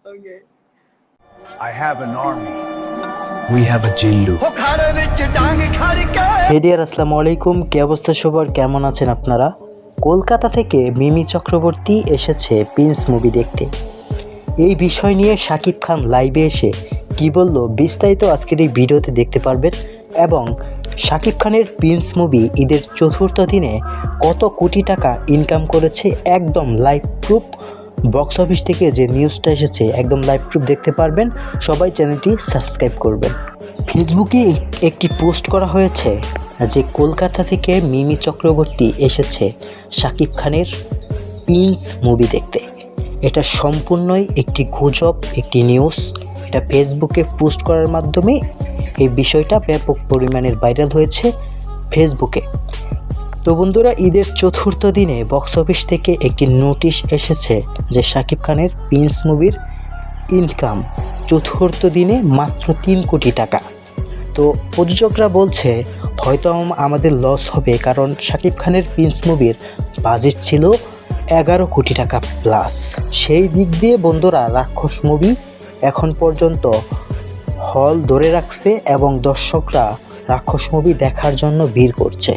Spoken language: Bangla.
Okay. I have an army. We have a Jillu. হেডিয়ার আসসালামু আলাইকুম, কি অবস্থা সবার, কেমন আছেন আপনারা? কলকাতা থেকে মিমি চক্রবর্তী এসেছে প্রিন্স মুভি দেখতে। এই বিষয় নিয়ে শাকিব খান লাইভে এসে কি বলল বিস্তারিত আজকের এই ভিডিওতে দেখতে পারবেন। এবং শাকিব খানের প্রিন্স মুভি ঈদের চতুর্থ দিনে কত কোটি টাকা ইনকাম করেছে একদম লাইভ প্রুফ, বক্স অফিস থেকে যে নিউজটা এসেছে একদম লাইভ প্রুফ দেখতে পারবেন। সবাই চ্যানেলটি সাবস্ক্রাইব করবেন। ফেসবুকে একটি পোস্ট করা হয়েছে যে কলকাতা থেকে মিমি চক্রবর্তী এসেছে শাকিব খানের প্রিন্স মুভি দেখতে। এটা সম্পূর্ণই একটি গুজব, একটি নিউজ। এটা ফেসবুকে পোস্ট করার মাধ্যমে এই বিষয়টা ব্যাপক পরিমাণের ভাইরাল হয়েছে ফেসবুকে। তো বন্ধুরা, ঈদের চতুর্থ দিনে বক্স অফিস থেকে একটি নোটিশ এসেছে যে শাকিব খানের প্রিন্স মুভির ইনকাম চতুর্থ দিনে মাত্র 3 কোটি টাকা। তো প্রযোজকরা বলছে হয়তো আমাদের লস হবে, কারণ শাকিব খানের প্রিন্স মুভির বাজেট ছিল 11 কোটি টাকা প্লাস। সেই দিক দিয়ে বন্ধুরা রাক্ষস মুভি এখন পর্যন্ত হল ধরে রাখছে এবং দর্শকরা রাক্ষস মুভি দেখার জন্য ভিড় করছে।